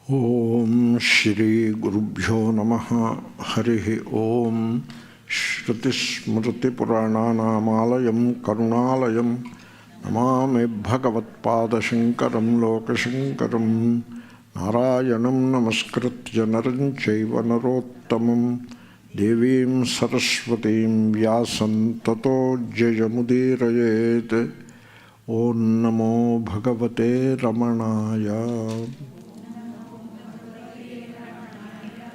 Om Shri Gurubhyo Namaha Harihi Om Shruti Purananamalayam Karunalayam Namami Bhagavatpada Shankaram Lokashankaram Narayanam Namaskritya Naram Chaiva Narottamam Devim Saraswatim Vyasam Tato Jayamudirayet Om Namo Bhagavate Ramanaya.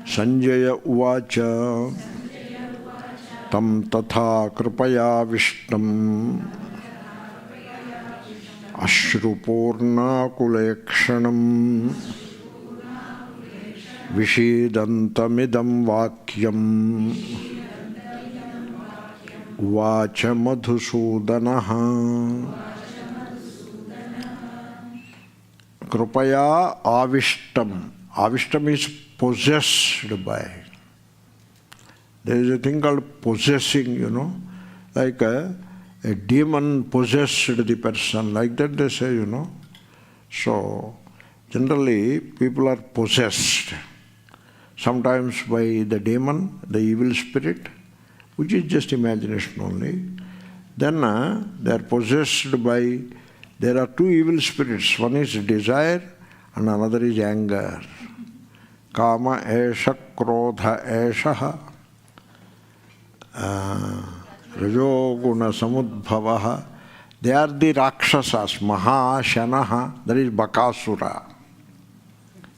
Sanjaya Uvacha Tam Tatha Kripaya Vishtam Ashrupurna Kulekshanam Vishidantamidam Vakyam Uvacha Madhusudanaha Kripaya Avishtam. Avishtam is possessed by. There is a thing called possessing, like a demon possessed the person, like that they say, So, generally, people are possessed. Sometimes by the demon, the evil spirit, which is just imagination only. Then they are possessed by, there are two evil spirits. One is desire and another is anger. Kama esha krodha esha rajoguna samudbhavaha. They are the Rakshasas, Maha, Shanaha, that is Bakasura.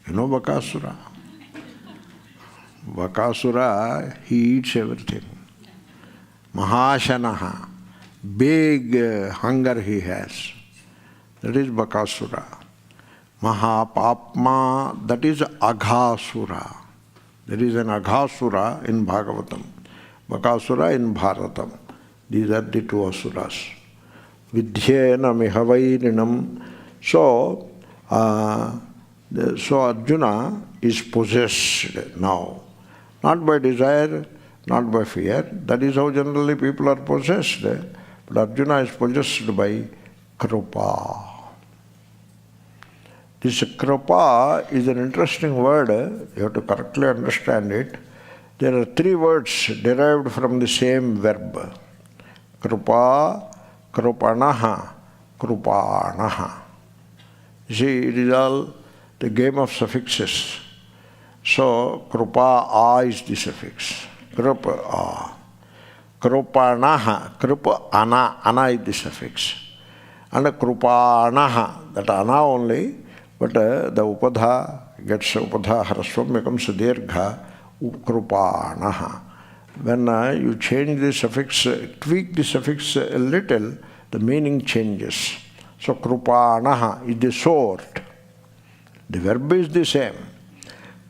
You know Bakasura? Bakasura, he eats everything. Mahashanaha, big hunger he has. That is Bakasura. Mahapapma, that is Aghasura. There is an Aghasura in Bhagavatam. Bakasura in Bharatam. These are the two asuras. Vidhyena mihavairinam. So Arjuna is possessed now. Not by desire, not by fear. That is how generally people are possessed. But Arjuna is possessed by Kripa. This kripa is an interesting word. You have to correctly understand it. There are three words derived from the same verb. Kripa, kripanaha, kripanaha. You see, it is all the game of suffixes. So, kripa a is the suffix. Kripa a. Kripanaha, kripa ana is the suffix. And kripanaha, that ana only. But the upadha gets upadha haraswam becomes dirgha ukrupanaha. When you change the suffix, tweak the suffix a little, the meaning changes. So krupanaha is the sword. The verb is the same.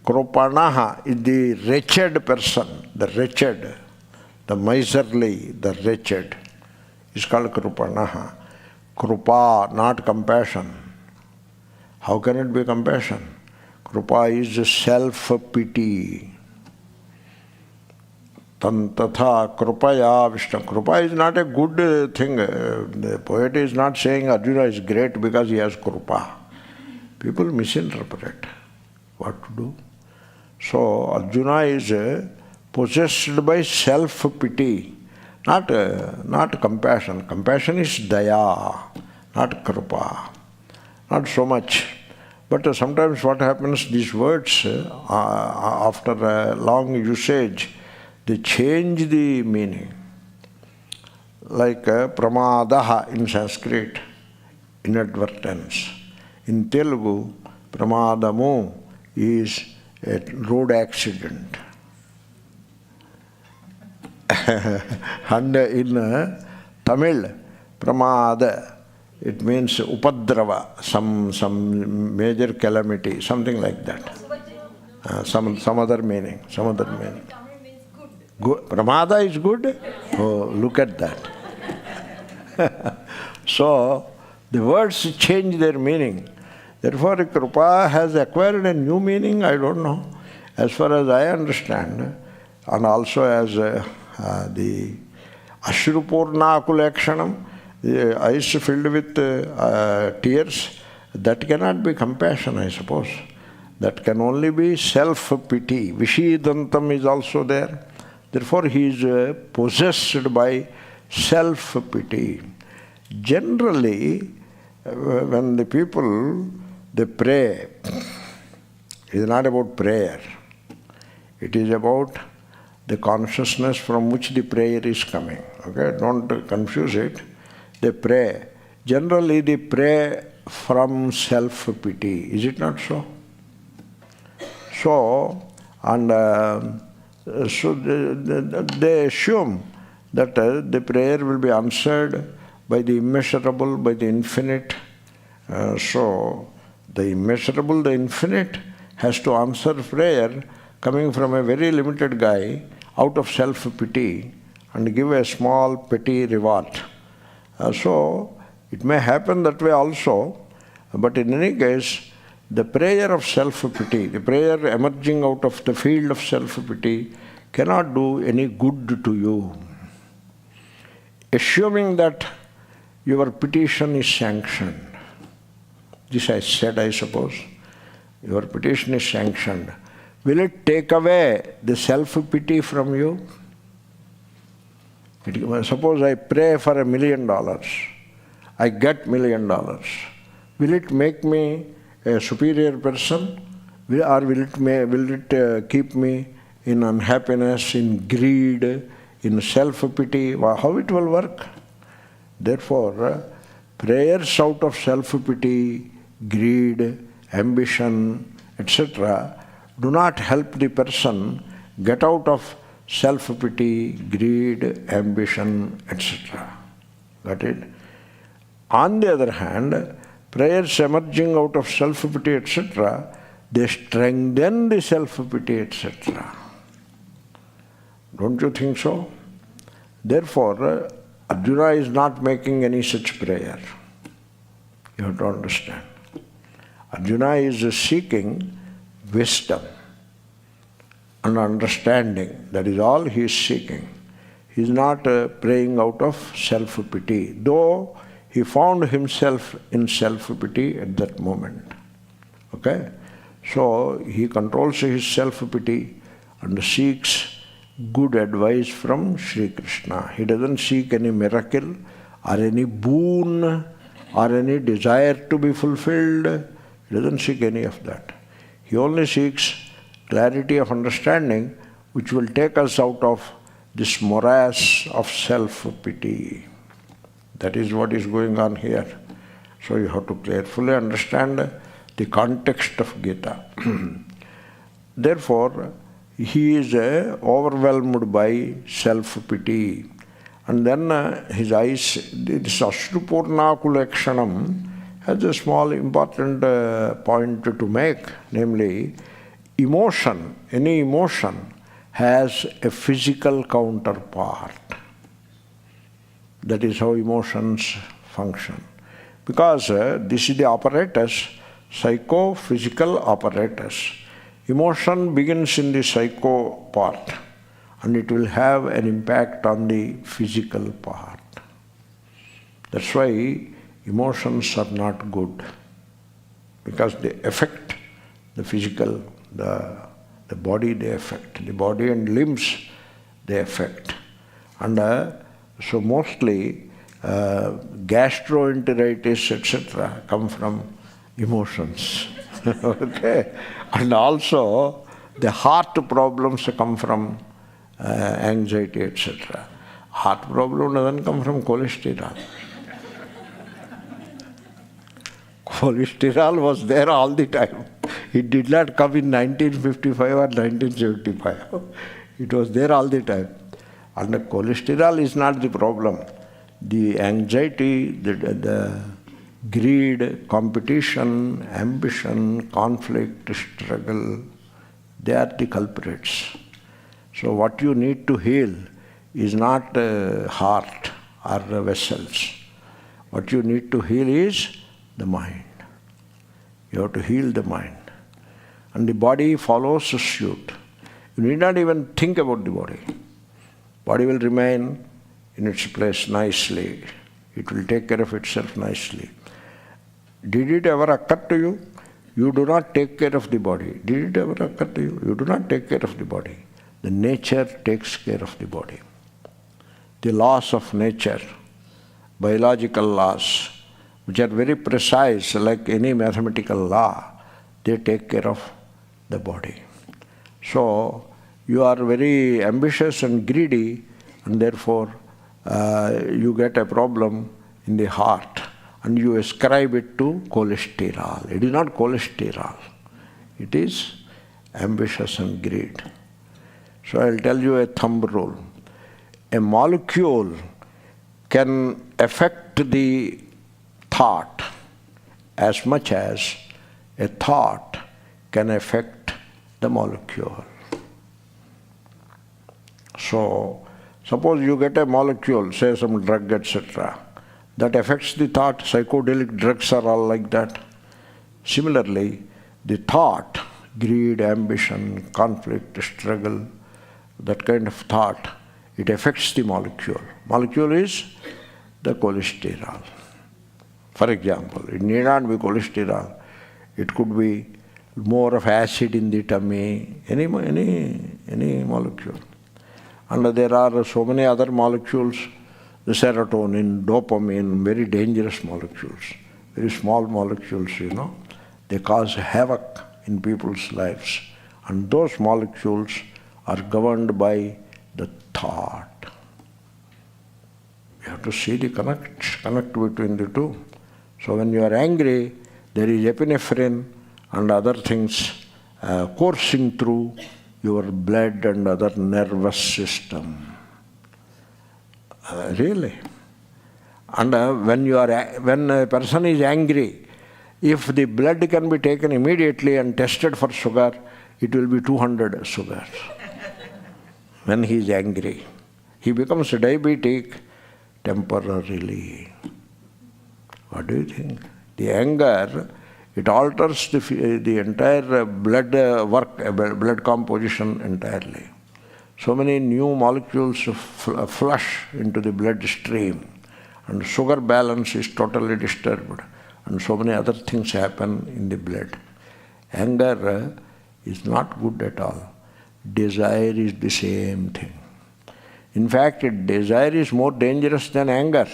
Krupanaha is the wretched person, the wretched, the miserly, the wretched. Is called krupanaha. Krupa, not compassion. How can it be compassion? Kripa is self-pity. Tantatha kripaya Vishnu. Kripa is not a good thing. The poet is not saying Arjuna is great because he has kripa. People misinterpret what to do. So Arjuna is possessed by self-pity, not compassion. Compassion is daya, not kripa. Not so much. But sometimes what happens, these words, after a long usage, they change the meaning. Like pramadaha in Sanskrit, inadvertence. In Telugu, pramadamu is a road accident. And in Tamil, pramada, it means upadrava, some major calamity, something like that. Some other meaning. Good. Pramada is good? Oh, look at that. So, the words change their meaning. Therefore, kripa has acquired a new meaning, I don't know. As far as I understand, and also as the Ashrupurna Kulekshanam, the eyes filled with tears, that cannot be compassion, I suppose. That can only be self-pity. Vishidantam is also there. Therefore, he is possessed by self-pity. Generally, when the people, they pray, it is not about prayer. It is about the consciousness from which the prayer is coming. Okay, don't confuse it. They pray. Generally, they pray from self-pity. Is it not so? So, and so they assume that the prayer will be answered by the immeasurable, by the infinite. So, the immeasurable, the infinite has to answer prayer coming from a very limited guy out of self-pity and give a small petty reward. So, it may happen that way also, but in any case, the prayer of self-pity, the prayer emerging out of the field of self-pity cannot do any good to you. Assuming that your petition is sanctioned, this I said, I suppose, your petition is sanctioned, will it take away the self-pity from you? Suppose I pray for $1 million, I get $1 million. Will it make me a superior person, or will it keep me in unhappiness, in greed, in self-pity? How it will work? Therefore, prayers out of self-pity, greed, ambition, etc. do not help the person get out of self-pity, greed, ambition, etc. Got it? On the other hand, prayers emerging out of self-pity, etc., they strengthen the self-pity, etc. Don't you think so? Therefore, Arjuna is not making any such prayer. You have to understand. Arjuna is seeking wisdom and understanding. That is all he is seeking. He is not praying out of self-pity, though he found himself in self-pity at that moment. Okay? So, he controls his self-pity and seeks good advice from Sri Krishna. He doesn't seek any miracle or any boon or any desire to be fulfilled. He doesn't seek any of that. He only seeks clarity of understanding which will take us out of this morass of self-pity. That is what is going on here. So you have to carefully understand the context of Gita. Therefore, he is overwhelmed by self-pity. And then his eyes, this Ashrupurna Kulekshanam has a small important point to make, namely, emotion, any emotion has a physical counterpart. That is how emotions function. Because this is the apparatus, psychophysical apparatus. Emotion begins in the psycho part and it will have an impact on the physical part. That's why emotions are not good, because they affect the physical, the body they affect, the body and limbs they affect. And so mostly gastroenteritis, etc. come from emotions. Okay? And also the heart problems come from anxiety, etc. Heart problem doesn't come from cholesterol. Cholesterol was there all the time. It did not come in 1955 or 1975. It was there all the time. And the cholesterol is not the problem. The anxiety, the greed, competition, ambition, conflict, struggle, they are the culprits. So what you need to heal is not heart or vessels. What you need to heal is the mind. You have to heal the mind. And the body follows suit. You need not even think about the body. Body will remain in its place nicely. It will take care of itself nicely. Did it ever occur to you You do not take care of the body. Did it ever occur to you? You do not take care of the body. The nature takes care of the body. The laws of nature, biological laws, which are very precise, like any mathematical law, they take care of the body. So, you are very ambitious and greedy, and therefore you get a problem in the heart, and you ascribe it to cholesterol. It is not cholesterol. It is ambitious and greed. So I will tell you a thumb rule. A molecule can affect the thought as much as a thought can affect the molecule. So, suppose you get a molecule, say some drug, etc., that affects the thought. Psychedelic drugs are all like that. Similarly, the thought, greed, ambition, conflict, struggle, that kind of thought, it affects the molecule. Molecule is the cholesterol. For example, it need not be cholesterol. It could be more of acid in the tummy, any molecule. And there are so many other molecules, the serotonin, dopamine, very dangerous molecules, very small molecules, they cause havoc in people's lives. And those molecules are governed by the thought. You have to see the connect between the two. So when you are angry, there is epinephrine and other things coursing through your blood and other nervous system. Really. And when a person is angry, if the blood can be taken immediately and tested for sugar, it will be 200 sugar. When he is angry, he becomes diabetic temporarily. What do you think? The anger, it alters the entire blood blood composition entirely. So many new molecules flush into the bloodstream, and sugar balance is totally disturbed, and so many other things happen in the blood. Anger is not good at all. Desire is the same thing. In fact, desire is more dangerous than anger.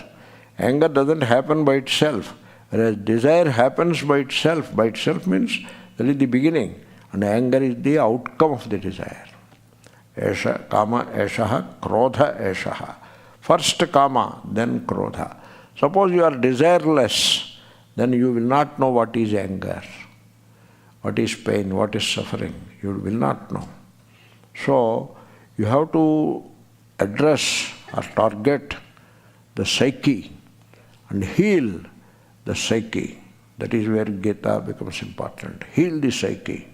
Anger doesn't happen by itself, whereas desire happens by itself. By itself means that is the beginning, and anger is the outcome of the desire. Esha, kama, eshaha, krodha, eshaha. First kama, then krodha. Suppose you are desireless, then you will not know what is anger, what is pain, what is suffering. You will not know. So, you have to address or target the psyche and heal the psyche. That is where Gita becomes important. Heal the psyche.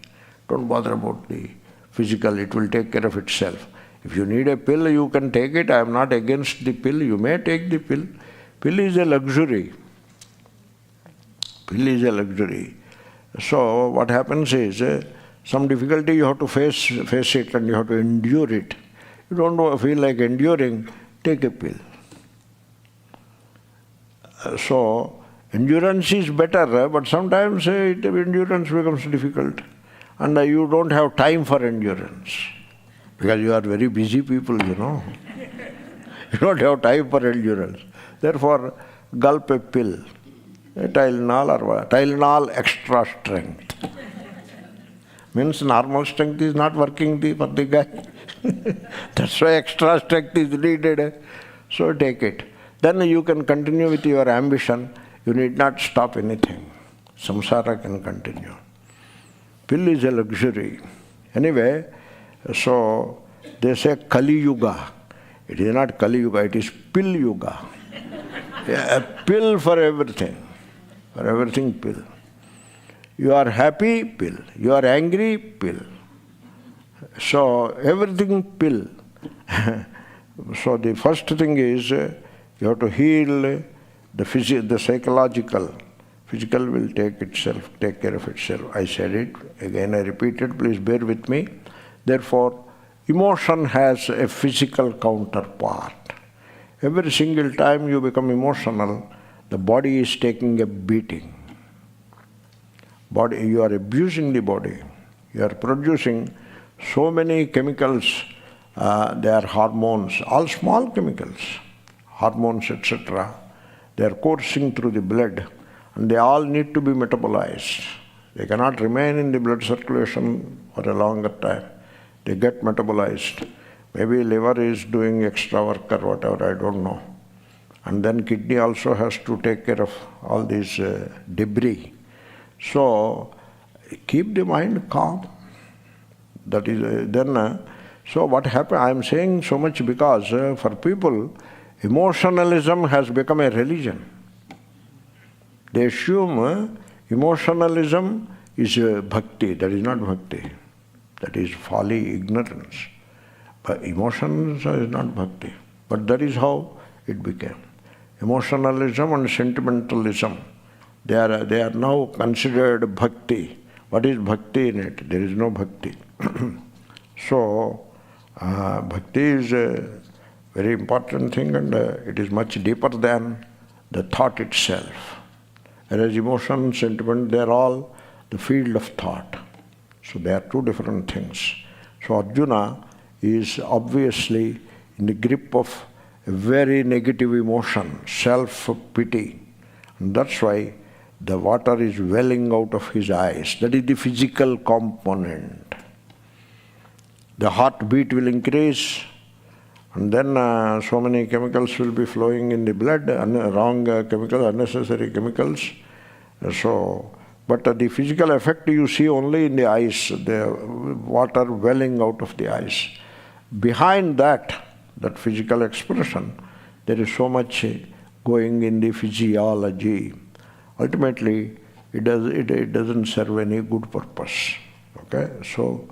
Don't bother about the physical, it will take care of itself. If you need a pill, you can take it. I am not against the pill. You may take the pill. Pill is a luxury. Pill is a luxury. So what happens is, some difficulty you have to face it and you have to endure it. You don't feel like enduring, take a pill. So endurance is better, but sometimes endurance becomes difficult. And you don't have time for endurance. Because you are very busy people, You don't have time for endurance. Therefore, gulp a pill. A Tylenol or what? Tylenol extra strength. Means normal strength is not working for the guy. That's why extra strength is needed. So take it. Then you can continue with your ambition. You need not stop anything. Samsara can continue. Pill is a luxury. Anyway, so they say Kali Yuga. It is not Kali Yuga, it is Pill Yuga. A pill for everything. For everything, pill. You are happy, pill. You are angry, pill. So everything, pill. So the first thing is you have to heal the psychological. Physical will take care of itself. I said it, again I repeat it, please bear with me. Therefore, emotion has a physical counterpart. Every single time you become emotional, the body is taking a beating. body, you are abusing the body. You are producing so many chemicals, they are hormones, all small chemicals, hormones, etc. They are coursing through the blood and they all need to be metabolized. They cannot remain in the blood circulation for a longer time. They get metabolized. Maybe liver is doing extra work or whatever, I don't know. And then kidney also has to take care of all these debris. So keep the mind calm. That is so what happened, I am saying so much because for people, emotionalism has become a religion. They assume emotionalism is bhakti. That is not bhakti. That is folly, ignorance. But emotions is not bhakti. But that is how it became. Emotionalism and sentimentalism, they are now considered bhakti. What is bhakti in it? There is no bhakti. So, bhakti is a very important thing and it is much deeper than the thought itself. Whereas emotion, sentiment, they are all the field of thought. So they are two different things. So Arjuna is obviously in the grip of a very negative emotion, self-pity. And that's why the water is welling out of his eyes. That is the physical component. The heartbeat will increase, and then so many chemicals will be flowing in the blood, wrong chemicals, unnecessary chemicals. But the physical effect you see only in the eyes, the water welling out of the eyes. Behind that physical expression, there is so much going in the physiology. Ultimately, it doesn't serve any good purpose. Okay, so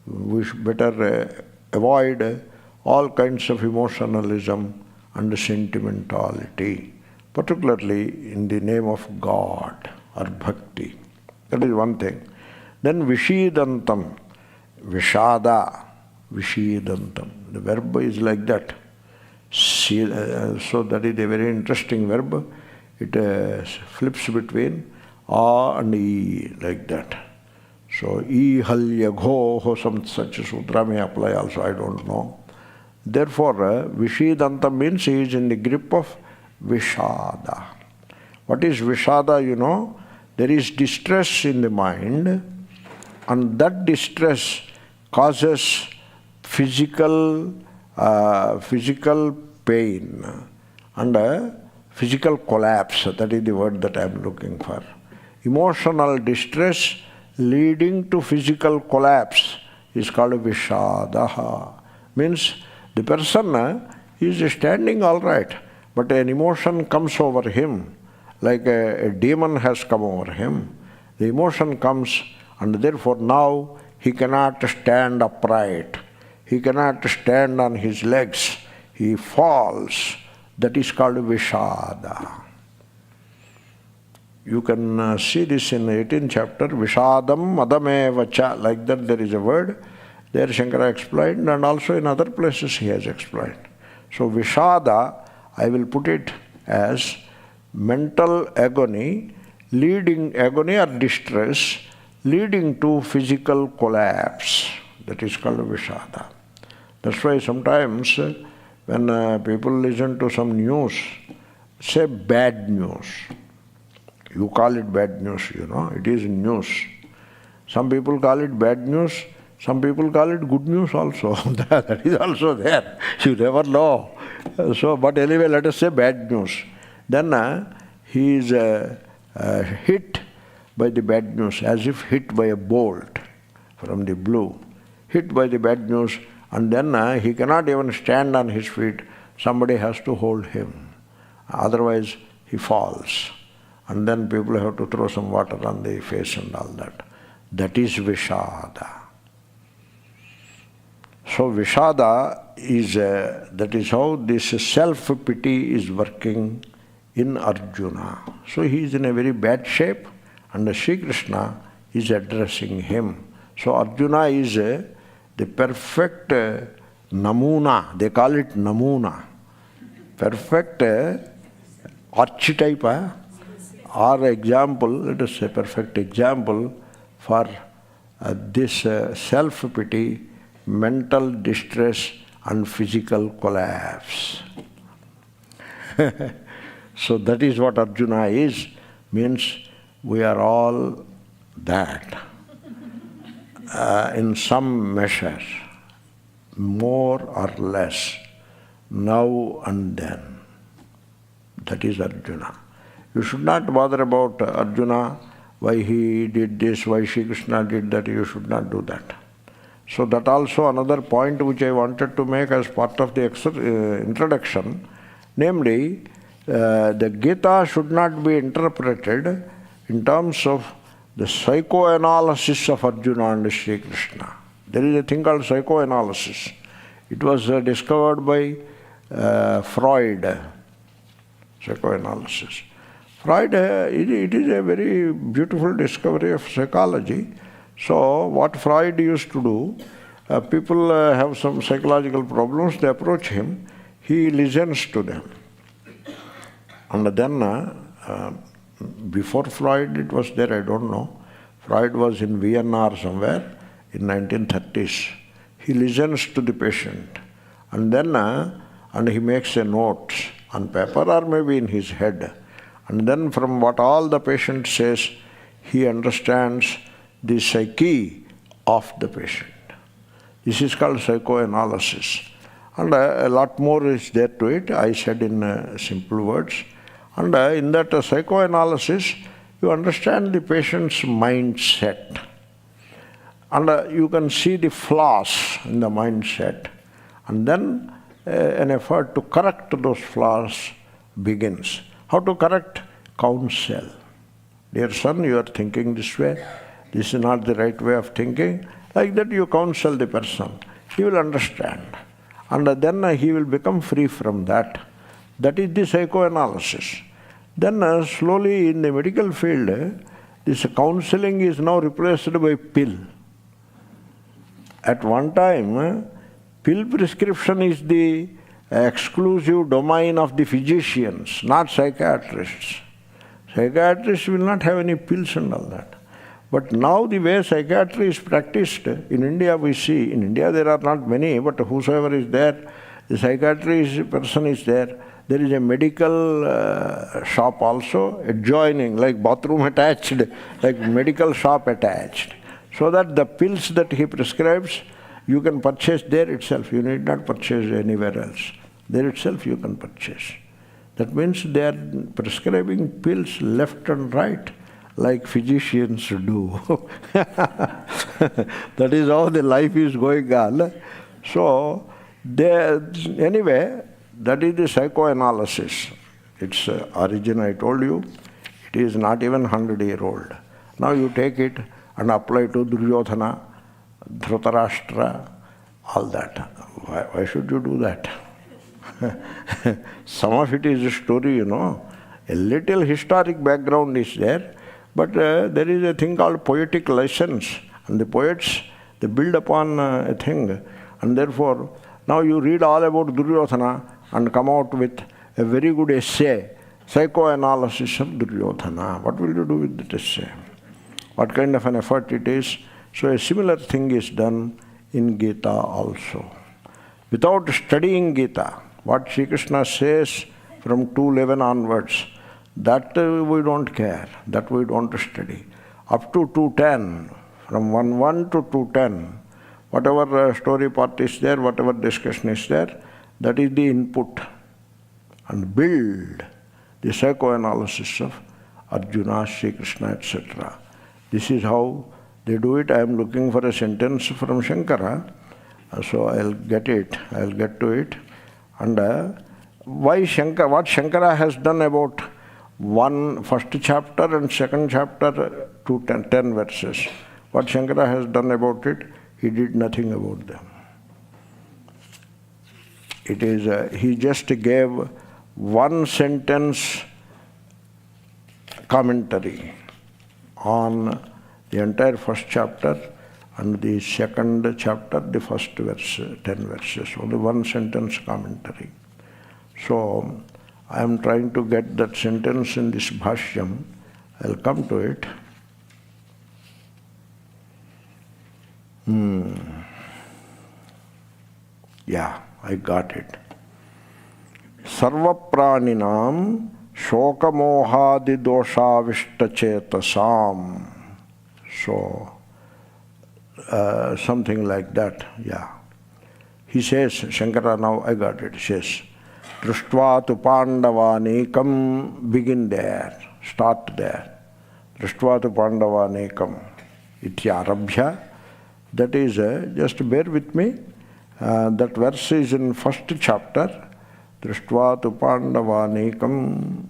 we should better avoid all kinds of emotionalism and sentimentality, particularly in the name of God or bhakti. That is one thing. Then vishidantam, vishada, vishidantam. The verb is like that. So that is a very interesting verb. It flips between a and e, like that. So e halya gho, some such sutra may apply also, I don't know. Therefore, vishidantam means he is in the grip of vishada. What is vishada, you know? There is distress in the mind, and that distress causes physical pain and physical collapse. That is the word that I am looking for. Emotional distress leading to physical collapse is called vishada. Means the person is standing all right, but an emotion comes over him, like a demon has come over him. The emotion comes, and therefore now he cannot stand upright. He cannot stand on his legs. He falls. That is called Vishada. You can see this in the 18th chapter, Vishadam Madamevacha. Like that there is a word. There Shankara explained, and also in other places he has explained. So Vishada, I will put it as mental agony, agony or distress, leading to physical collapse. That is called Vishada. That's why sometimes when people listen to some news, say bad news. You call it bad news, you know, it is news. Some people call it bad news, some people call it good news also. That is also there. You never know. So, but anyway, let us say bad news. Then he is hit by the bad news, as if hit by a bolt from the blue. Hit by the bad news, and then he cannot even stand on his feet. Somebody has to hold him. Otherwise, he falls. And then people have to throw some water on the face and all that. That is Vishada. So Vishada is, that is how this self-pity is working in Arjuna. So he is in a very bad shape, and Sri Krishna is addressing him. So Arjuna is the perfect namuna. They call it namuna. Perfect archetype. are example, let us say perfect example for this self-pity, mental distress and physical collapse. So that is what Arjuna is, means we are all that in some measure, more or less, now and then. That is Arjuna. You should not bother about Arjuna, why he did this, why Shri Krishna did that. You should not do that. So that also another point which I wanted to make as part of the introduction, namely, the Gita should not be interpreted in terms of the psychoanalysis of Arjuna and Shri Krishna. There is a thing called psychoanalysis. It was discovered by Freud, psychoanalysis. Freud, it is a very beautiful discovery of psychology. So what Freud used to do, people have some psychological problems, they approach him, he listens to them. And then, before Freud it was there, I don't know. Freud was in Vienna or somewhere in 1930s. He listens to the patient and then and he makes a note on paper or maybe in his head. And then from what all the patient says, he understands the psyche of the patient. This is called psychoanalysis. And a lot more is there to it, I said in simple words. And in that psychoanalysis, you understand the patient's mindset. And you can see the flaws in the mindset. And then an effort to correct those flaws begins. How to correct? Counsel. Dear son, you are thinking this way. This is not the right way of thinking. Like that you counsel the person. He will understand. And then he will become free from that. That is the psychoanalysis. Then slowly in the medical field, this counseling is now replaced by pill. At one time, pill prescription is the exclusive domain of the physicians, not psychiatrists. Psychiatrists will not have any pills and all that. But now the way psychiatry is practiced, in India we see, in India there are not many, but whosoever is there, the psychiatry person is there. There is a medical shop also adjoining, like bathroom attached, like medical shop attached. So that the pills that he prescribes, you can purchase there itself. You need not purchase anywhere else. There itself you can purchase. That means they are prescribing pills left and right, like physicians do. That is how the life is going on. So, anyway, that is the psychoanalysis. Its origin, I told you, it is not even 100-year-old. Now you take it and apply to Duryodhana, Dhritarashtra, all that. Why should you do that? Some of it is a story, A little historic background is there, but there is a thing called poetic license. And the poets, they build upon a thing. And therefore, now you read all about Duryodhana and come out with a very good essay, Psychoanalysis of Duryodhana. What will you do with that essay? What kind of an effort it is? So a similar thing is done in Gita also. Without studying Gita, what Shri Krishna says from 2:11 onwards, that we don't care, that we don't study. Up to 2:10, from 1:1 to 2:10, whatever story part is there, whatever discussion is there, that is the input. And build the psychoanalysis of Arjuna, Shri Krishna, etc. This is how they do it. I am looking for a sentence from Shankara, so I'll get to it. And why Shankara, what Shankara has done about first chapter and second chapter to 10 verses. What Shankara has done about it, he did nothing about them. It is, he just gave one sentence commentary on the entire first chapter and the second chapter, the first verse, 10 verses, only one sentence commentary. So, I am trying to get that sentence in this bhashyam. I'll come to it. Yeah, I got it. Sarva praninam shokamohadi doshavishtachetasam. So, something like that, yeah. He says, Shankara, now I got it, he says, Drishtva tu Pandavanekam, begin there, start there. Drishtva tu Pandavanekam, ityarabhya. That is, just bear with me, that verse is in first chapter, Drishtva tu Pandavanekam.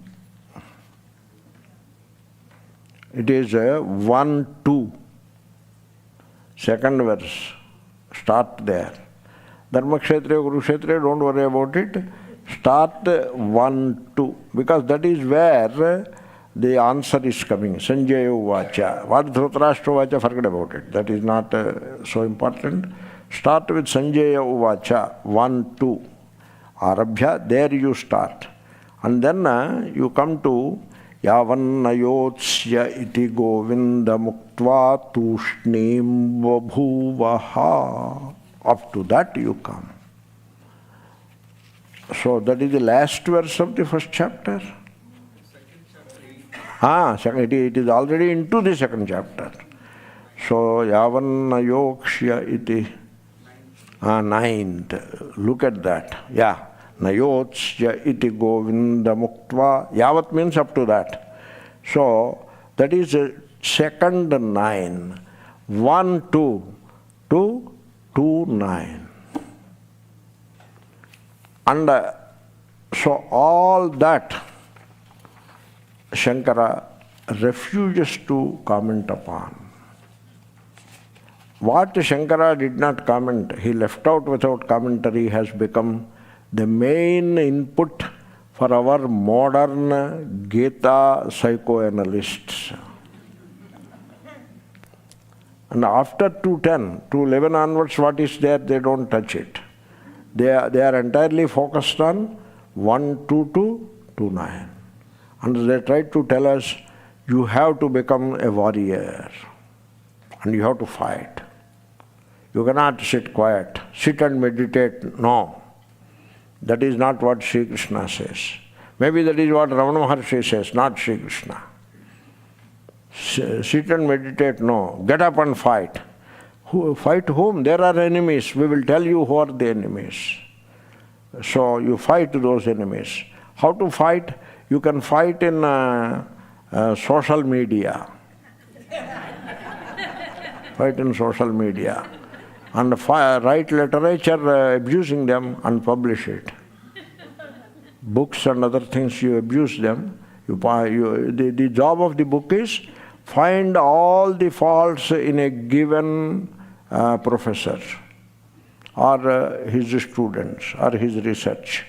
It is 1-2, second verse, start there. Dharma Kshetriya, Kurukshetriya, don't worry about it. Start 1-2, because that is where the answer is coming. Sanjaya Uvacha. What Dhritarashtra Uvacha, forget about it. That is not so important. Start with Sanjaya Uvacha, 1-2. Arabhya, there you start. And then you come to Yavannayotsya iti Govinda muktva tushnim vabhuvaha. Up to that you come. So that is the last verse of the first chapter. It is already into the second chapter. So Yavannayoksya iti, ninth. Look at that. Yeah. Nayotsya iti Govinda muktva. Yavat means up to that. So that is second 9. 1-2 to 2-9. And so all that Shankara refuses to comment upon. What Shankara did not comment, he left out without commentary, has become the main input for our modern Gita psychoanalysts. And after 210, 211 onwards, what is there, they don't touch it. They are entirely focused on 1-2 to 2-9. And they try to tell us, you have to become a warrior and you have to fight. You cannot sit quiet, sit and meditate. No. That is not what Sri Krishna says. Maybe that is what Ramana Maharshi says, not Sri Krishna. Sit and meditate, no. Get up and fight. Fight whom? There are enemies. We will tell you who are the enemies. So you fight those enemies. How to fight? You can fight in social media. Fight in social media. And write literature abusing them and publish it. Books and other things, you abuse them. The job of the book is find all the faults in a given professor or his students or his research.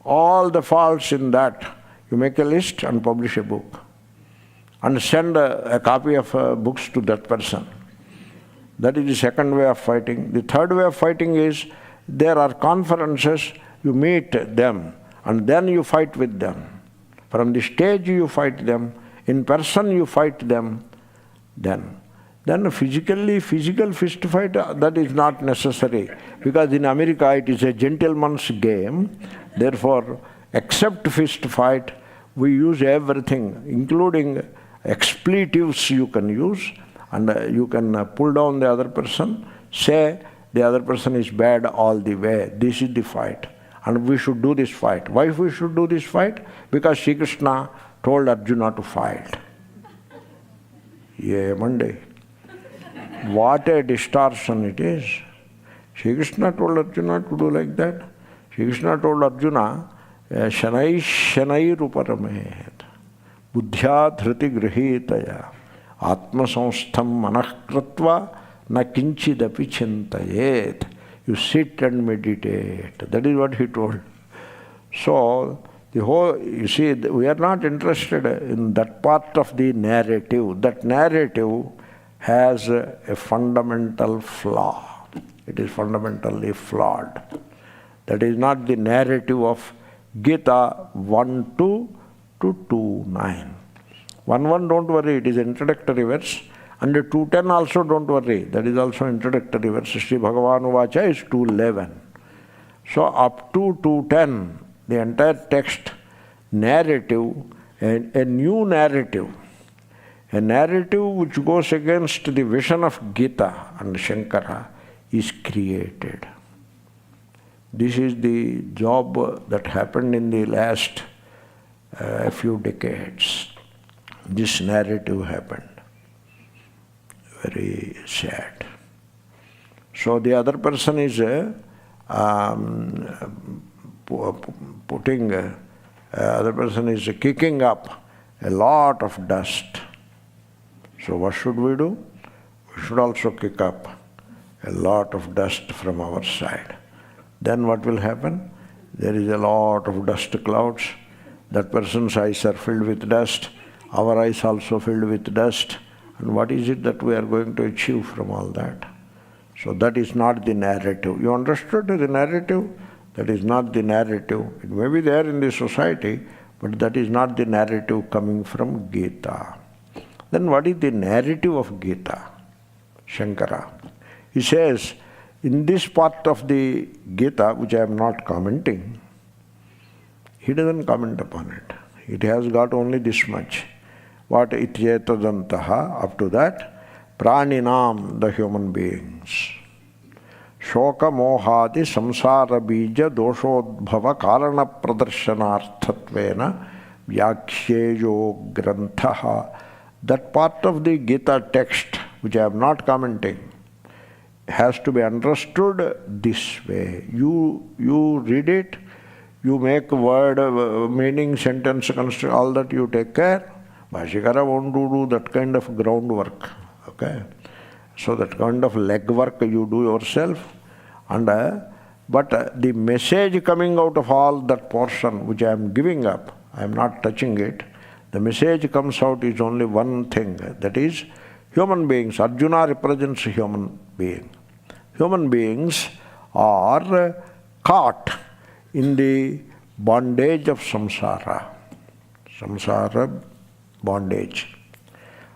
All the faults in that, you make a list and publish a book. And send a copy of books to that person. That is the second way of fighting. The third way of fighting is, there are conferences, you meet them, and then you fight with them. From the stage you fight them, in person you fight them, then physical fist fight, that is not necessary. Because in America it is a gentleman's game. Therefore, except fist fight, we use everything, including expletives you can use, and you can pull down the other person, say the other person is bad all the way. This is the fight. And we should do this fight. Why we should do this fight? Because Sri Krishna told Arjuna to fight. Yeah, Monday. What a distortion it is. Sri Krishna told Arjuna to do like that. Sri Krishna told Arjuna, Shanai Shanai Ruparamet, Buddhya Dhriti Grihitaya, Atma Samstham Manakratva Na Kinchidapi Chintayet. You sit and meditate. That is what he told. So, you see, we are not interested in that part of the narrative. That narrative has a fundamental flaw. It is fundamentally flawed. That is not the narrative of Gita 1-2 to 2-9. 1-1, don't worry, it is introductory verse. And 2-10 also, don't worry, that is also introductory verse. Sri Bhagavan Vacha is 2-11. So up to 2-10, the entire text, narrative, a new narrative, a narrative which goes against the vision of Gita and Shankara is created. This is the job that happened in the last few decades. This narrative happened. Very sad. So the other person is other person is kicking up a lot of dust. So what should we do? We should also kick up a lot of dust from our side. Then what will happen? There is a lot of dust clouds. That person's eyes are filled with dust. Our eyes also filled with dust. And what is it that we are going to achieve from all that? So that is not the narrative. You understood the narrative? That is not the narrative. It may be there in the society, but that is not the narrative coming from Gita. Then what is the narrative of Gita? Shankara. He says, in this part of the Gita, which I am not commenting, he doesn't comment upon it. It has got only this much. What ityetadantaha, up to that, praninam, the human beings. Shoka mohadi samsara bija doshodbhava karana pradarshanarthatvena vyakshyeyo granthaha. That part of the Gita text, which I am not commenting, has to be understood this way. You read it, you make word, meaning, sentence, construction, all that you take care. Bhashikara won't do that kind of groundwork. Okay? So that kind of legwork you do yourself. And but the message coming out of all that portion which I am giving up, I am not touching it. The message comes out is only one thing, that is human beings. Arjuna represents human being. Human beings are caught in the bondage of samsara. Samsara bondage.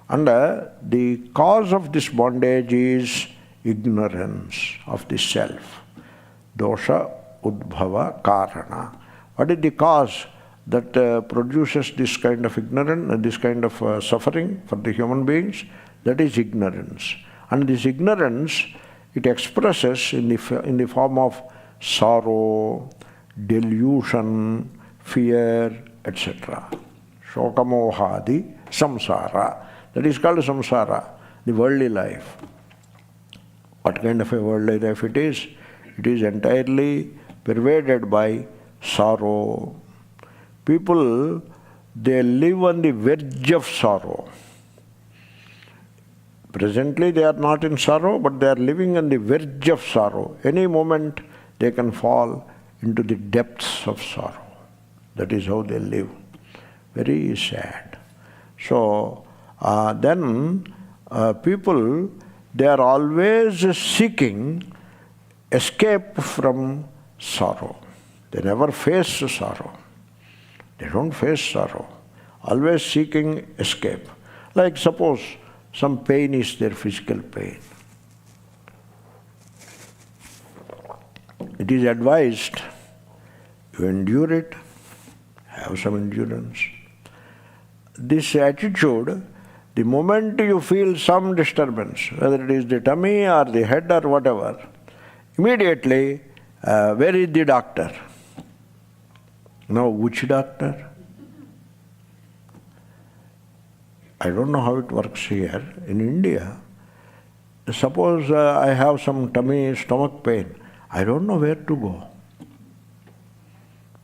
And the cause of this bondage is ignorance of the self. Dosha udbhava karana. What is the cause that produces this kind of ignorance, this kind of suffering for the human beings? That is ignorance. And this ignorance, it expresses in the form of sorrow, delusion, fear, etc. Shokamohadi, samsara. That is called samsara, the worldly life. What kind of a worldly life it is? It is entirely pervaded by sorrow. People, they live on the verge of sorrow. Presently they are not in sorrow, but they are living on the verge of sorrow. Any moment they can fall into the depths of sorrow. That is how they live. Very sad. So then people, they are always seeking escape from sorrow. They never face sorrow. They don't face sorrow. Always seeking escape. Like suppose some pain is there, physical pain. It is advised you endure it, have some endurance. This attitude, the moment you feel some disturbance, whether it is the tummy or the head or whatever, immediately, where is the doctor? Now, which doctor? I don't know how it works here. In India, suppose I have some tummy, stomach pain, I don't know where to go.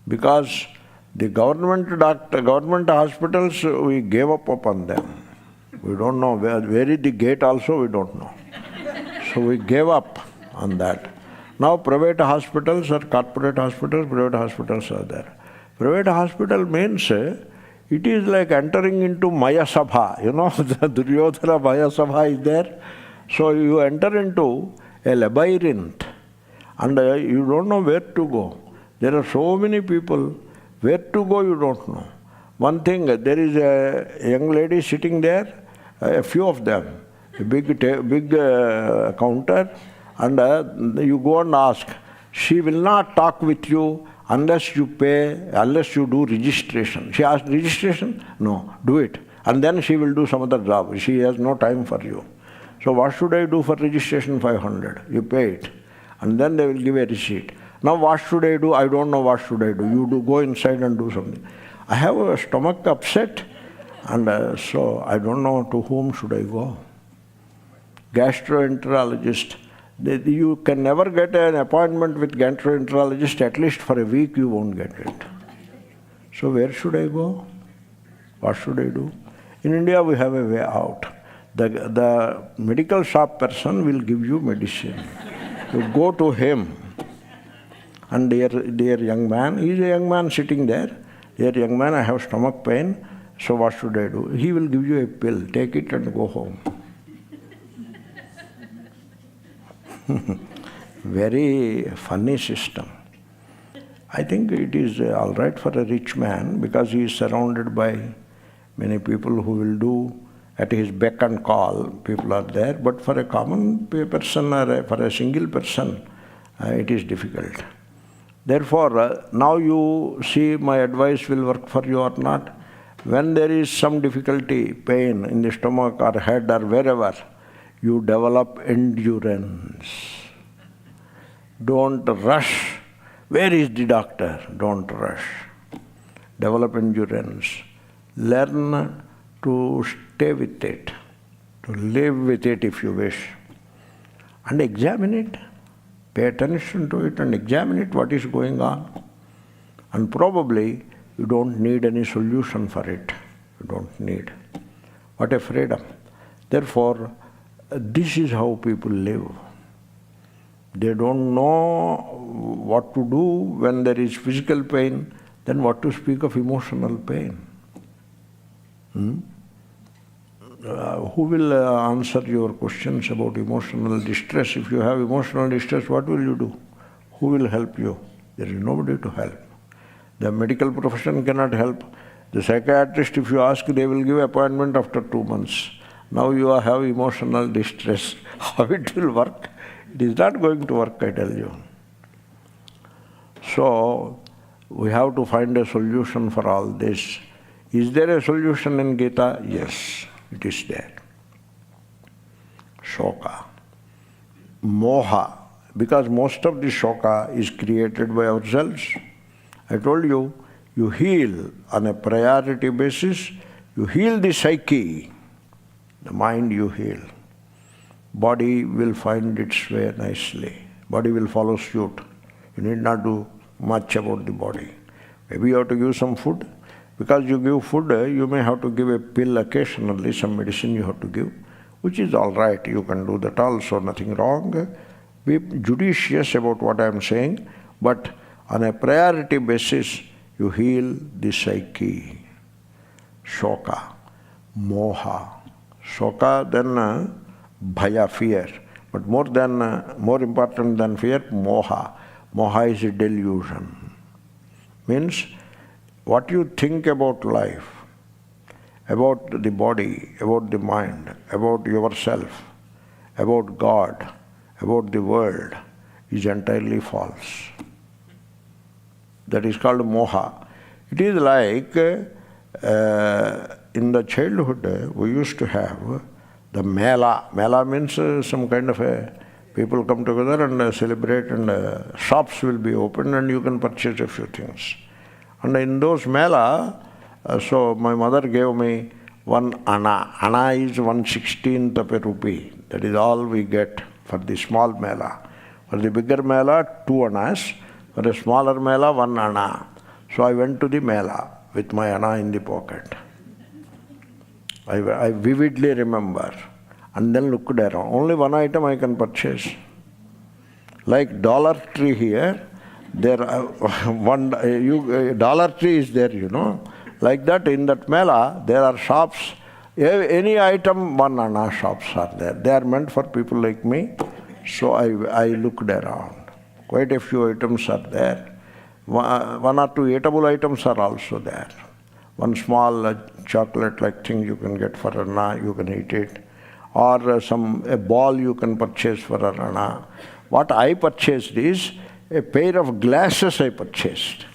Because the government hospitals, we gave up upon them. We don't know where is the gate also, we don't know. So we gave up on that. Now private hospitals or corporate hospitals, private hospitals are there. Private hospital means it is like entering into Maya Sabha. You know, the Duryodhana Maya Sabha is there. So you enter into a labyrinth and you don't know where to go. There are so many people. Where to go you don't know. One thing, there is a young lady sitting there, a few of them, a big counter, and you go and ask. She will not talk with you unless you pay, unless you do registration. She asked, registration? No, do it. And then she will do some other job. She has no time for you. So what should I do for registration? 500. You pay it. And then they will give a receipt. Now what should I do? I don't know what should I do. You do go inside and do something. I have a stomach upset, and so I don't know to whom should I go. Gastroenterologist. You can never get an appointment with gastroenterologist. At least for a week you won't get it. So where should I go? What should I do? In India we have a way out. The medical shop person will give you medicine. You go to him. And dear young man, he is a young man sitting there. Dear young man, I have stomach pain, so what should I do? He will give you a pill. Take it and go home. Very funny system. I think it is all right for a rich man because he is surrounded by many people who will do at his beck and call. People are there. But for a common person or for a single person, it is difficult. Therefore, now you see my advice will work for you or not. When there is some difficulty, pain in the stomach or head or wherever, you develop endurance. Don't rush. Where is the doctor? Don't rush. Develop endurance. Learn to stay with it, to live with it if you wish. And examine it. Pay attention to it and examine it, what is going on. And probably you don't need any solution for it. You don't need. What a freedom. Therefore, this is how people live. They don't know what to do when there is physical pain, then what to speak of emotional pain. Who will answer your questions about emotional distress? If you have emotional distress, what will you do? Who will help you? There is nobody to help. The medical profession cannot help. The psychiatrist, if you ask, they will give appointment after 2 months. Now you have emotional distress. How it will work? It is not going to work, I tell you. So, we have to find a solution for all this. Is there a solution in Gita? Yes. It is there. Shoka. Moha. Because most of the shoka is created by ourselves. I told you, you heal on a priority basis. You heal the psyche. The mind you heal. Body will find its way nicely. Body will follow suit. You need not do much about the body. Maybe you have to give some food. Because you give food, you may have to give a pill occasionally, some medicine you have to give, which is all right. You can do that also, nothing wrong. Be judicious about what I am saying, but on a priority basis, you heal the psyche. Shoka, moha. Shoka, then bhaya, fear. But more important than fear, moha. Moha is a delusion. Means, what you think about life, about the body, about the mind, about yourself, about God, about the world, is entirely false. That is called moha. It is like in the childhood we used to have the mela. Mela means some kind of a people come together and celebrate, and shops will be opened and you can purchase a few things. And in those mela, so my mother gave me 1 anna. Anna is 1/16th of a rupee. That is all we get for the small mela. For the bigger mela, 2 annas. For a smaller mela, 1 anna. So I went to the mela with my anna in the pocket. I vividly remember. And then looked around. Only one item I can purchase. Like Dollar Tree here, there Dollar Tree is there, you know. Like that, in that mela, there are shops. Any item, 1 anna shops are there. They are meant for people like me. So I looked around. Quite a few items are there. 1 or 2 eatable items are also there. one small chocolate-like thing you can get for an anna, you can eat it. Or a ball you can purchase for an anna. What I purchased is a pair of glasses I purchased.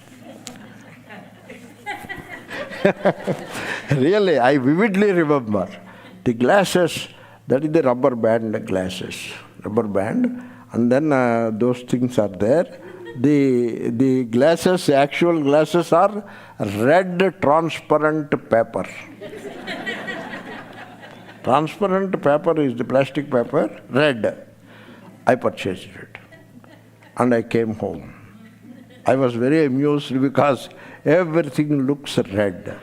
Really, I vividly remember. The glasses, that is the rubber band glasses. Rubber band, and then those things are there. The glasses, the actual glasses are red transparent paper. Transparent paper is the plastic paper, red. I purchased it. And I came home. I was very amused because everything looks red.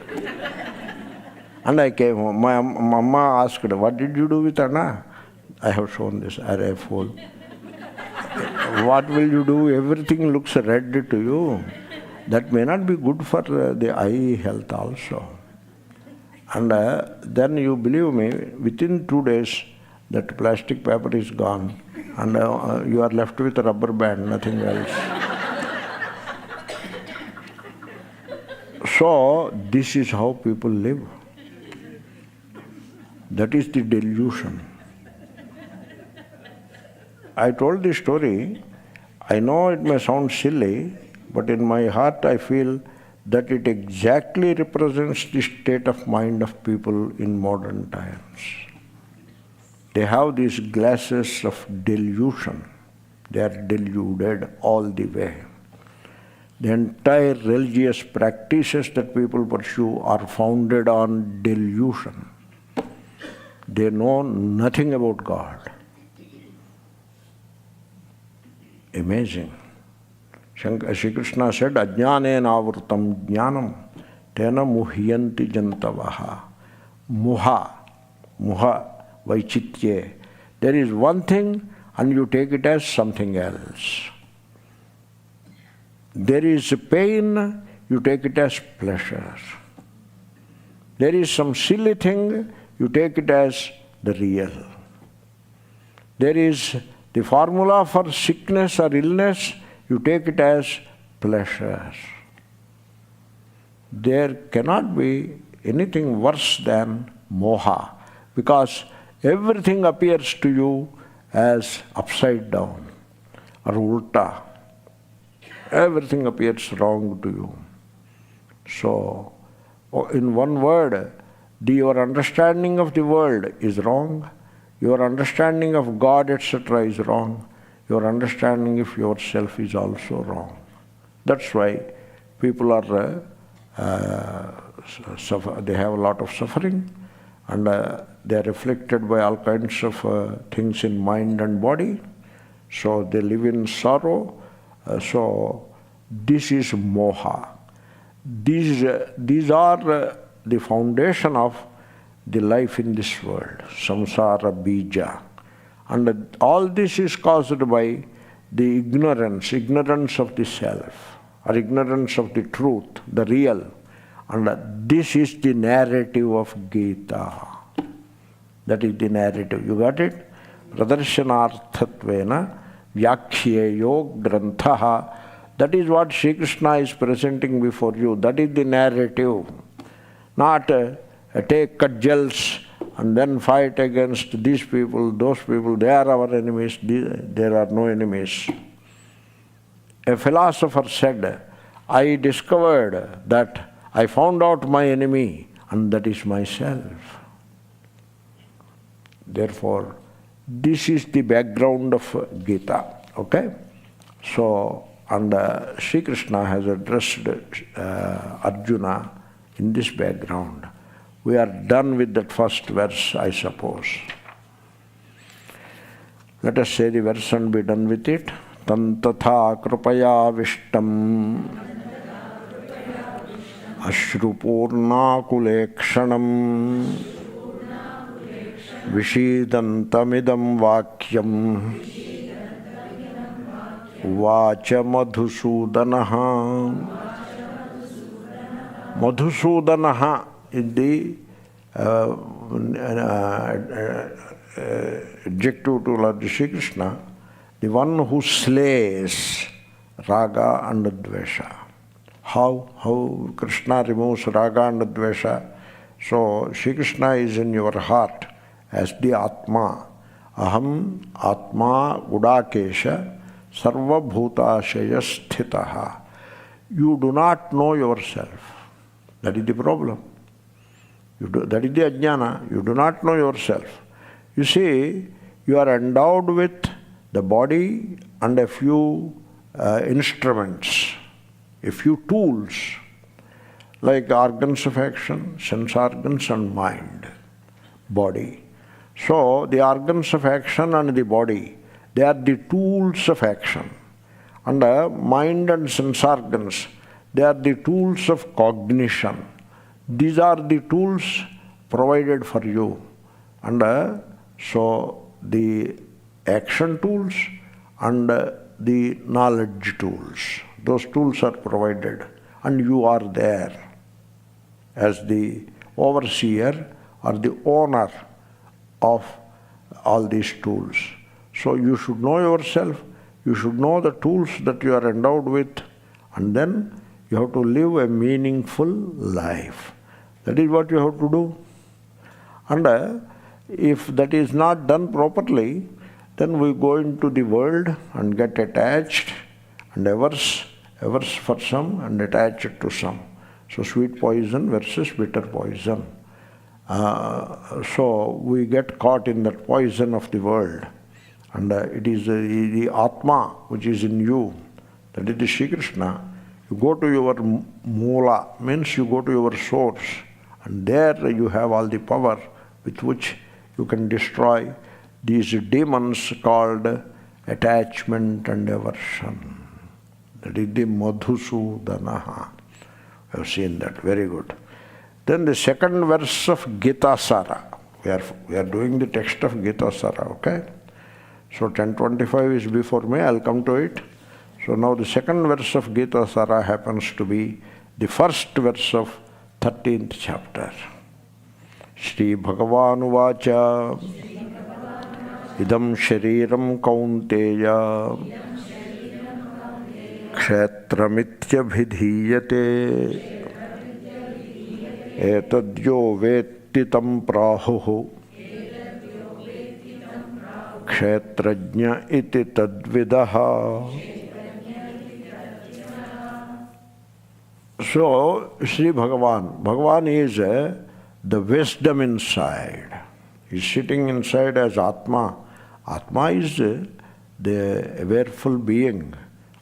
And I came home. My mama asked, what did you do with Anna? I have shown this array full. What will you do? Everything looks red to you. That may not be good for the eye health also. And then you believe me, within 2 days, that plastic paper is gone. And you are left with a rubber band, nothing else. So, this is how people live. That is the delusion. I told this story. I know it may sound silly, but in my heart I feel that it exactly represents the state of mind of people in modern times. They have these glasses of delusion. They are deluded all the way. The entire religious practices that people pursue are founded on delusion. They know nothing about God. Amazing. Shri Krishna said, Ajnanena avrutam jnanam tena muhyanti jantavaha. Muha, vaichitye. There is one thing and you take it as something else. There is pain, you take it as pleasure. There is some silly thing, you take it as the real. There is the formula for sickness or illness, you take it as pleasure. There cannot be anything worse than moha, because everything appears to you as upside down or ulta. Everything appears wrong to you. So, in one word, your understanding of the world is wrong, your understanding of God, etc. is wrong, your understanding of yourself is also wrong. That's why people are, they have a lot of suffering, and they are afflicted by all kinds of things in mind and body. So they live in sorrow. So this is moha. These are the foundation of the life in this world, samsara bija. And all this is caused by the ignorance of the self, or ignorance of the truth, the real. And this is the narrative of Gita. That is the narrative. You got it? Pradarshanaarthatvena vyakshyeyo granthaha. That is what Sri Krishna is presenting before you. That is the narrative. Not take cudgels and then fight against these people, those people, they are our enemies, there are no enemies. A philosopher said, I discovered that I found out my enemy, and that is myself. Therefore, this is the background of Gita. Okay? So, and Sri Krishna has addressed Arjuna in this background. We are done with that first verse, I suppose. Let us say the verse and be done with it. Tam tatha krupaya vishtam ashrupurna kulekshanam vishidantamidam vakyam vacha madhusudanaha. Madhusudanaha is the adjective to Lord Shri Krishna, the one who slays raga and dvesha. How Krishna removes raga and dvesha. So Shri Krishna is in your heart as the Atma. Aham Atma Gudakesha Sarva Bhutashaya Sthitaha. You do not know yourself. That is the problem. That is the ajnana. You do not know yourself. You see, you are endowed with the body and a few instruments, a few tools, like organs of action, sense organs and mind, body. So the organs of action and the body, they are the tools of action. And mind and sense organs, they are the tools of cognition. These are the tools provided for you. And so the action tools and the knowledge tools, those tools are provided. And you are there as the overseer or the owner of all these tools. So you should know yourself, you should know the tools that you are endowed with, and then you have to live a meaningful life. That is what you have to do. And if that is not done properly, then we go into the world and get attached and averse for some and attached to some. So sweet poison versus bitter poison. So we get caught in that poison of the world. And it is the Atma which is in you. That is the Shri Krishna. You go to your Moola, means you go to your source. And there you have all the power with which you can destroy these demons called attachment and aversion. That is the Madhusudanaha. We have seen that, very good. Then the second verse of Gita Sara. We are doing the text of Gita Sara, okay? So 1025 is before me, I'll come to it. So now the second verse of Gita Sara happens to be the first verse of 13th chapter. Shri Bhagavan Vacha Idam Shariram Kaunteya Kshetramitya Bhidhiyate Etadyo Vettitam Prahuhu Kshetrajna iti tadvidaha. So, Sri Bhagavan is the wisdom inside. He is sitting inside as Atma. Atma is the awareful being.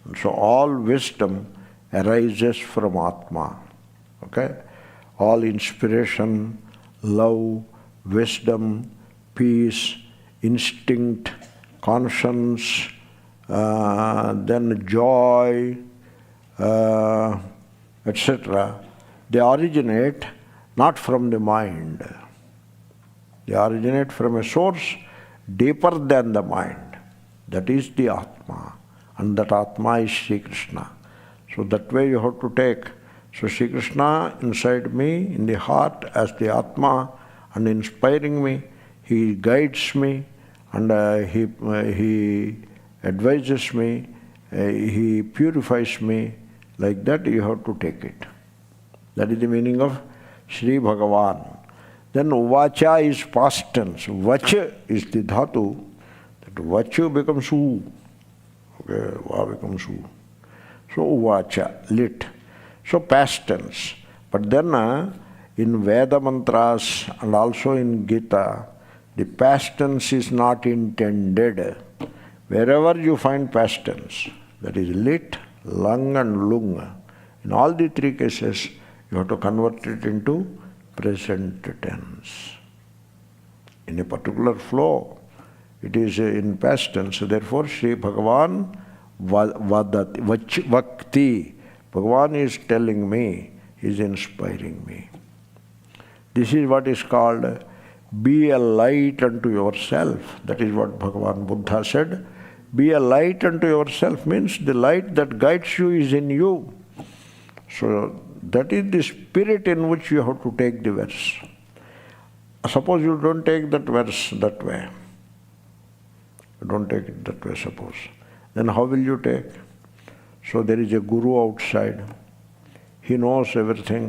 And so all wisdom arises from Atma. Okay? All inspiration, love, wisdom, peace, instinct, conscience, then joy, etc., they originate not from the mind. They originate from a source deeper than the mind. That is the Atma. And that Atma is Sri Krishna. So that way you have to take. So Sri Krishna inside me, in the heart as the Atma, and inspiring me, he guides me, and he advises me, he purifies me. Like that you have to take it. That is the meaning of Sri Bhagavan. Then Vacha is past tense. Vacha is the dhatu. That Vacha becomes U. Okay, Va becomes U. So Vacha, lit. So past tense. But then in Veda mantras and also in Gita, the past tense is not intended. Wherever you find past tense, that is lit, lung and lung. In all the three cases, you have to convert it into present tense. In a particular flow, it is in past tense. Therefore, Sri Bhagavan vadati, vakti. Bhagavan is telling me, he is inspiring me. This is what is called be a light unto yourself. That is what Bhagavan Buddha said. Be a light unto yourself means the light that guides you is in you. So that is the spirit in which you have to take the verse. Suppose you don't take that verse that way. You don't take it that way, suppose. Then how will you take? So there is a guru outside. he knows everything.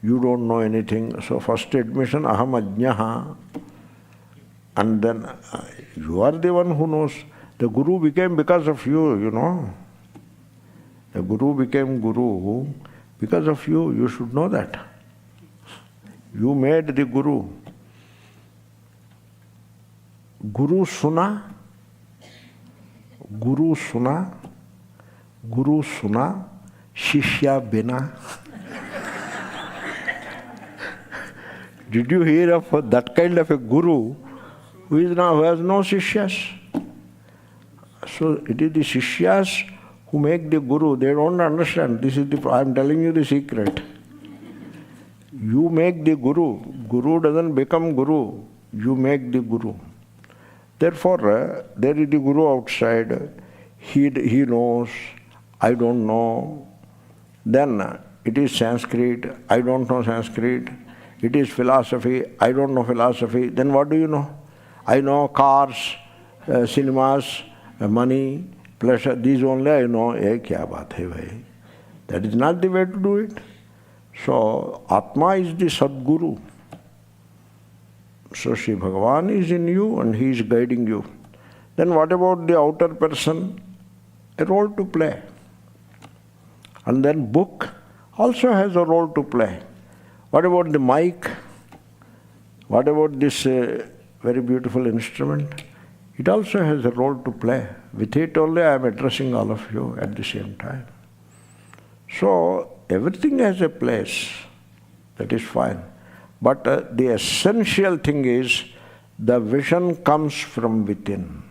You don't know anything. So first admission, aham ajnaha. And then you are the one who knows. The Guru became because of you, you know. The Guru became Guru because of you. You should know that. You made the Guru. Guru Suna. Guru Suna. Guru Suna. Shishya Bina. Did you hear of that kind of a Guru who has no Shishyas? So it is the Shishyas who make the Guru. They don't understand. I am telling you the secret. You make the Guru. Guru doesn't become Guru. You make the Guru. Therefore, there is the Guru outside. He knows. I don't know. Then it is Sanskrit. I don't know Sanskrit. It is philosophy. I don't know philosophy. Then what do you know? I know cars, cinemas, money, pleasure. These only I know. Kya baat hai bhai? That is not the way to do it. So, Atma is the Sadguru. So, Sri Bhagavan is in you and he is guiding you. Then what about the outer person? A role to play. And then book also has a role to play. What about the mic? What about this very beautiful instrument? It also has a role to play. With it only I am addressing all of you at the same time. So, everything has a place. That is fine. But the essential thing is the vision comes from within.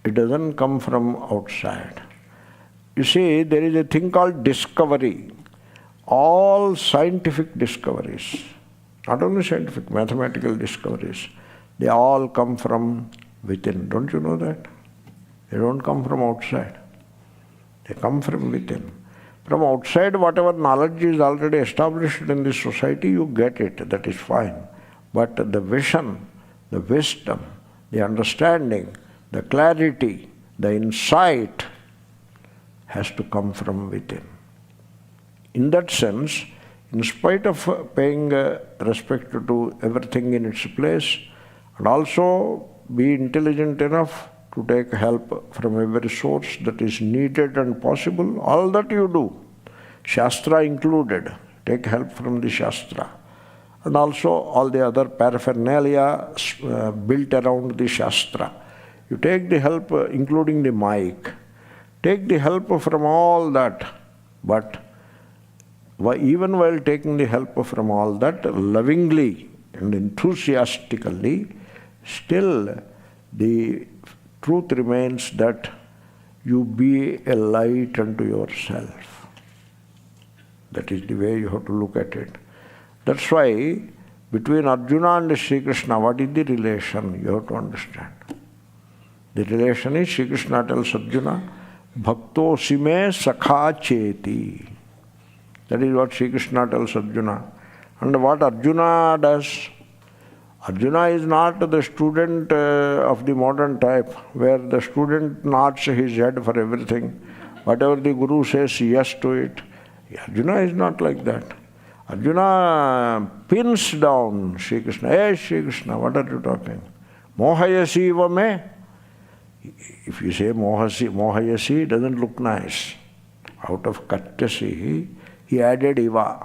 It doesn't come from outside. You see, there is a thing called discovery. All scientific discoveries, not only scientific, mathematical discoveries, they all come from within. Don't you know that? They don't come from outside. They come from within. From outside, whatever knowledge is already established in this society, you get it. That is fine. But the vision, the wisdom, the understanding, the clarity, the insight has to come from within. In that sense, in spite of paying respect to everything in its place, and also be intelligent enough to take help from every source that is needed and possible, all that you do, Shastra included, take help from the Shastra. And also all the other paraphernalia built around the Shastra. You take the help, including the mic. Take the help from all that, but even while taking the help from all that, lovingly and enthusiastically, still the truth remains that you be a light unto yourself. That is the way you have to look at it. That's why between Arjuna and Sri Krishna, what is the relation? You have to understand. The relation is, Sri Krishna tells Arjuna, Bhakto sime sakha cheti. That is what Sri Krishna tells Arjuna. And what Arjuna does, Arjuna is not the student of the modern type, where the student nods his head for everything. Whatever the Guru says, yes to it. Arjuna is not like that. Arjuna pins down Sri Krishna. Hey Sri Krishna, what are you talking? Mohayasi va me. If you say mohayasi, it doesn't look nice. Out of courtesy, he added iva.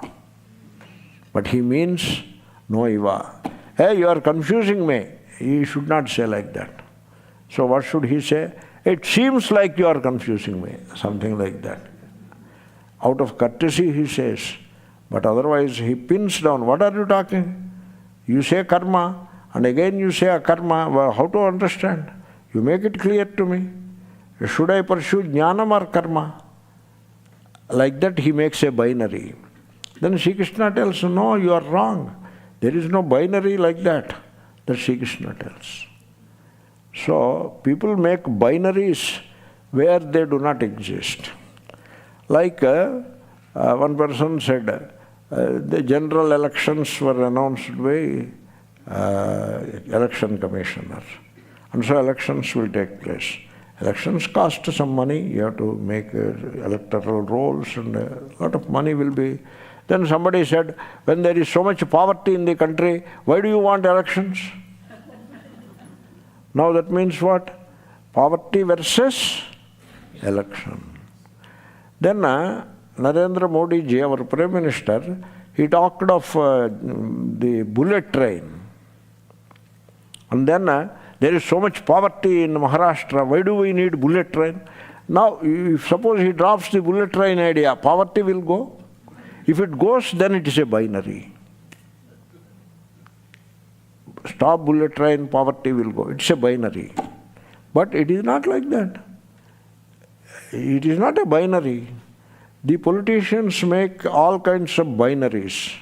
But he means no iva. Hey, you are confusing me. He should not say like that. So what should he say? It seems like you are confusing me. Something like that. Out of courtesy he says. But otherwise he pins down. What are you talking? You say karma and again you say akarma. Well, how to understand? You make it clear to me. Should I pursue jnanam or karma? Like that he makes a binary. Then Sri Krishna tells, no, you are wrong. There is no binary like that. That Sri Krishna tells. So people make binaries where they do not exist. Like one person said, the general elections were announced by election commissioner. And so elections will take place. Elections cost some money. You have to make electoral rolls, and a lot of money will be. Then somebody said, when there is so much poverty in the country, why do you want elections? Now that means what? Poverty versus election. Then Narendra Modi ji, our Prime Minister, he talked of the bullet train. And then there is so much poverty in Maharashtra, why do we need bullet train? Now, if suppose he drops the bullet train idea, poverty will go. If it goes, then it is a binary. Stop bullet train, poverty will go. It's a binary. But it is not like that. It is not a binary. The politicians make all kinds of binaries,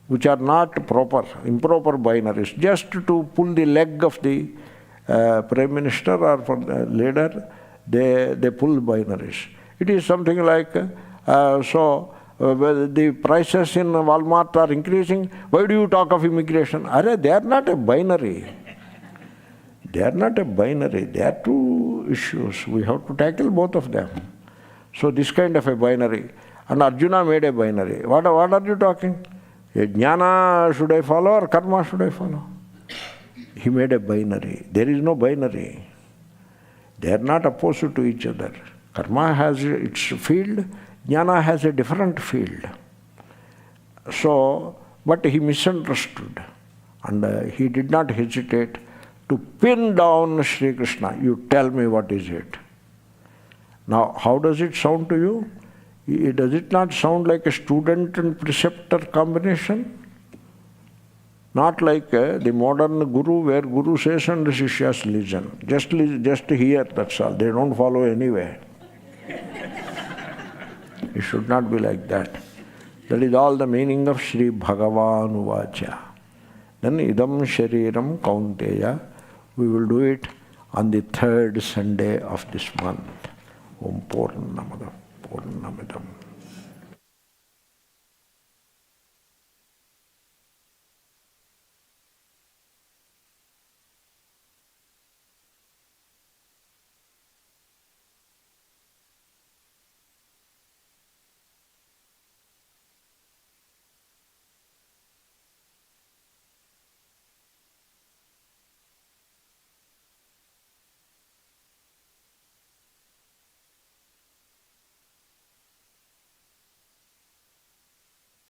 which are not proper, improper binaries, just to pull the leg of the Prime Minister or for the leader, they pull binaries. It is something like, the prices in Walmart are increasing, why do you talk of immigration? They are not a binary. They are not a binary. They are two issues. We have to tackle both of them. So this kind of a binary. And Arjuna made a binary. What are you talking? Jnana should I follow or karma should I follow? He made a binary. There is no binary. They are not opposed to each other. Karma has its field, jnana has a different field. So, but he misunderstood. And he did not hesitate to pin down Sri Krishna. You tell me what is it. Now, how does it sound to you? Does it not sound like a student and preceptor combination? Not like the modern guru, where guru says and the shishyas listen. Just hear, that's all. They don't follow anyway. It should not be like that. That is all the meaning of Sri Bhagavan Uvacha. Then idam shariram kaunteya. We will do it on the 3rd Sunday of this month. Om Purnamada Purnamidam